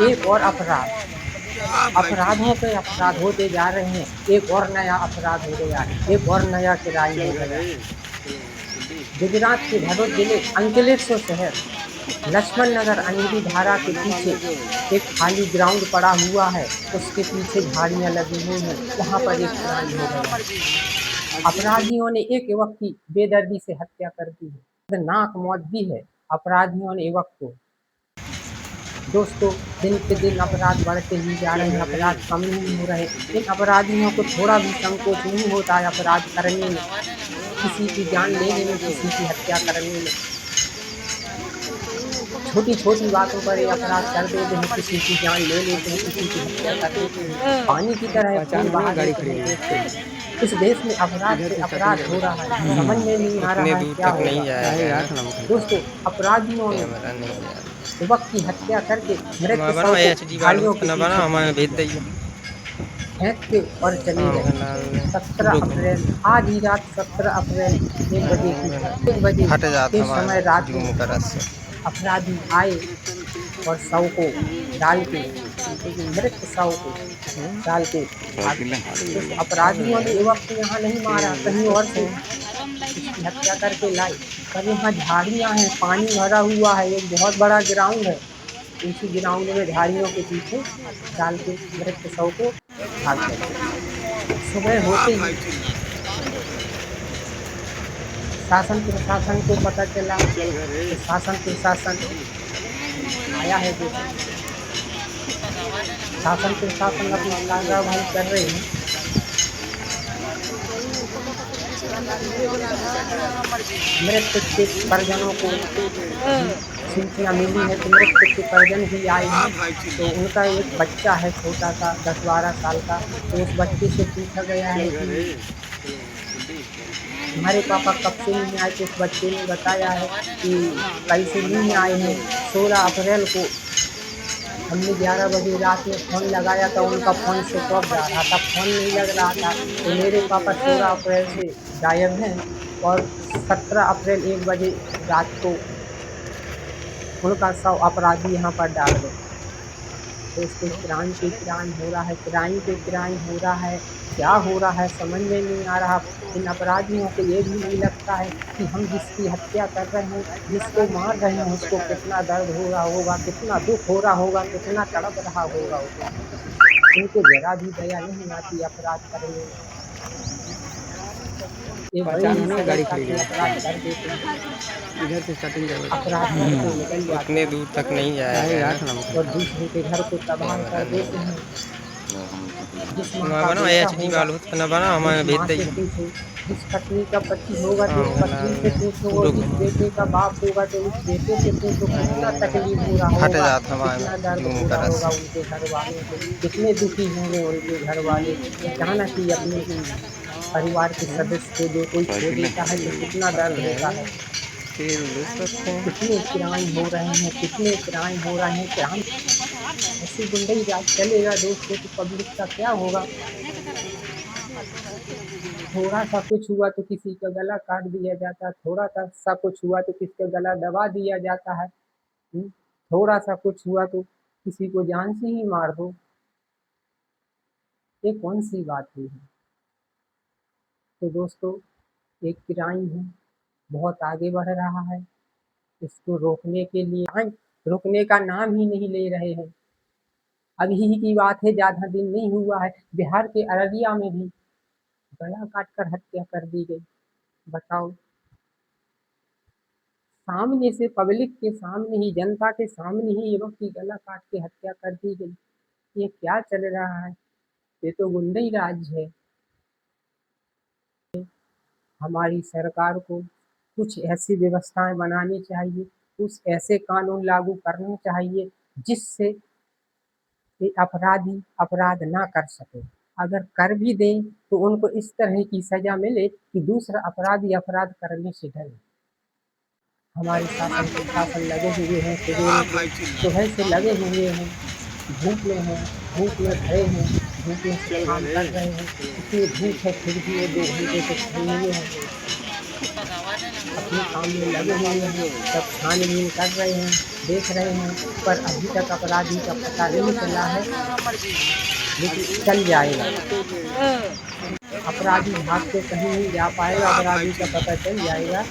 एक और अपराध, अपराधों पे अपराध होते जा रहे हैं। एक और नया अपराध हो गया है, एक और नया क्राइम हो गया है। गुजरात के भरूच जिले अंकलेश्वर शहर लक्ष्मण नगर अंजलि धारा के पीछे एक खाली ग्राउंड पड़ा हुआ है, उसके पीछे झाड़ियां लगी हुई हैं, वहां पर एक क्राइम हो गया है। अपराधियों ने एक युवक की बेदर्दी से हत्या कर दी है, दर्दनाक मौत दी है अपराधियों ने युवक को। दोस्तों, दिन पे दिन अपराध बढ़ते ही जा रहे हैं, अपराध कम नहीं हो रहे। इन अपराधियों को थोड़ा भी संकोच नहीं होता है अपराध करने में, किसी की जान लेने में, किसी की हत्या करने में। छोटी छोटी बातों पर ये अपराध कर देते हैं, किसी की जान ले लेते हैं, किसी की हत्या कर देते हैं, पानी की तरह खून बहा देते हैं। दोस्तों, इस देश में अपराध पे अपराध हो रहा है, समझ में नहीं आ उतने रहा है दूर क्या तक नहीं होगा। जाएगा दोस्तों, अपराधियों ने कैमरा नहीं जाएगा। युवक की हत्या करके मृत हमारा बना शव को HD वालों झाड़ियों के का ना बना पीछे हमारे भेज दिए। फेंक के और चले आम गए। का डाल 17 रुक अप्रैल, आज ही रात 17 अप्रैल 1 बजे फट जाता के समय हमारा रात में जूम कर से। अपराधी आए और शव को डाल के, मृत शव को डाल के भाग गए। तो अपराधियों ने युवक को यहाँ नहीं मारा, कहीं और से उसकी हत्या करके लाए, पर यहाँ झाड़ियां हैं, पानी भरा हुआ है, एक बहुत बड़ा ग्राउंड है, उसी ग्राउंड में झाड़ियों के पीछे डाल के मृत शव को भाग गए। सुबह होते ही शासन प्रशासन को पता चला, तो शासन प्रशासन आया है। देखो, शासन प्रशासन अपनी कार्रवाई कर रहे हैं। मृतक के परिजनों को भी सूचना मिली है, तो मृतक के परिजन भी आए हैं। तो उनका एक बच्चा है छोटा सा 10-12 साल का, तो उस बच्चे से पूछा गया है कि हमारे पापा कब से नहीं आए, तो उस बच्चे ने बताया है कि कल से नहीं आए हैं। 16 अप्रैल को हमने 11 बजे रात में फ़ोन लगाया था, उनका फ़ोन स्विच ऑफ जा रहा था, फ़ोन नहीं लग रहा था। तो मेरे पापा 16 अप्रैल से गायब हैं और 17 अप्रैल 1 बजे रात को उनका शव अपराधी यहाँ पर डाल गए। दोस्तों, क्राइम पे क्राइम हो रहा है, क्राइम पे क्राइम हो रहा है, क्या हो रहा है समझ में नहीं आ रहा। इन अपराधियों को ये भी नहीं लगता है कि हम जिसकी हत्या कर रहे हैं, जिसको मार रहे हैं, उसको कितना दर्द हो रहा होगा, कितना दुख हो रहा होगा, कितना तड़प रहा होगा वो। इनको जरा भी दया नहीं आती अपराध करने में। ये बड़ी ही सरलता से अपराध कर देते हैं, इधर से कटिंग अपराध करके निकल जाते उतने हैं दूर तक नहीं जाएगा और दूसरों के घर को तबाह कैमरा कर नहीं देते हैं। जाएगा। जिस माँ हमारा का बना बेटा HD होगा, वालों का ना बना उस हमारे भेज माँ से दिए। पूछो, जिस पत्नी का पति होगा तो उस आम का पत्नी से पूछो, डाल और रुक जिस बेटे का बाप होगा तो उस बेटे से पूछो, कितना तकलीफ हो रहा फट होगा, जाता कितना हमारा दर्द जूम हो रहा कर होगा से। उनके घर वालों को, कितने दुखी होंगे उनके घर वाले। अचानक ही अपने परिवार के सदस्य को जो कोई खो देता है तो कितना दर्द होता है। तेल ले सकते हैं। कितने क्राइम हो रहे हैं, कितने क्राइम हो रहे हैं, क्राइम ऐसी गुंडई राज चलेगा दोस्तों तो पब्लिक का क्या होगा। थोड़ा सा कुछ हुआ तो किसी का गला काट दिया जाता है, थोड़ा सा कुछ हुआ तो किसी का गला दबा दिया जाता है। थोड़ा सा कुछ हुआ तो किसी को जान से ही मार दो। ये कौन सी बात हुई है। तो दोस्तों, एक क्राइम है, बहुत आगे बढ़ रहा है, इसको रोकने के लिए रुकने का नाम ही नहीं ले रहे हैं। अभी ही की बात है, ज्यादा दिन नहीं हुआ है, बिहार के अररिया में भी गला काट कर हत्या कर दी गई। बताओ, सामने से, पब्लिक के सामने ही, जनता के सामने ही युवक की गला काट के हत्या कर दी गई। ये क्या चल रहा है, ये तो गुंडई राज है। हमारी सरकार को कुछ ऐसी व्यवस्थाएं बनानी चाहिए, कुछ ऐसे कानून लागू करने चाहिए जिससे ये अपराधी अपराध ना कर सके। अगर कर भी दें तो उनको इस तरह की सजा मिले कि दूसरा अपराधी अपराध करने से डरे। हमारे शासन प्रशासन लगे हुए हैं, सुबह से लगे हुए हैं, धूप में हैं, धूप में खड़े हैं, धूप में से काम कर रहे हैं। इतनी धूप है फिर भी वो 2 घंटे से खड़े हुए हैं, अपने काम में लगे हुए हैं, सब छानबीन कर रहे हैं, देख रहे हैं, पर अभी तक अपराधी का पता नहीं चला है, लेकिन चल जाएगा। अपराधी भाग के कहीं नहीं जा पाएगा, अपराधी का पता चल जाएगा।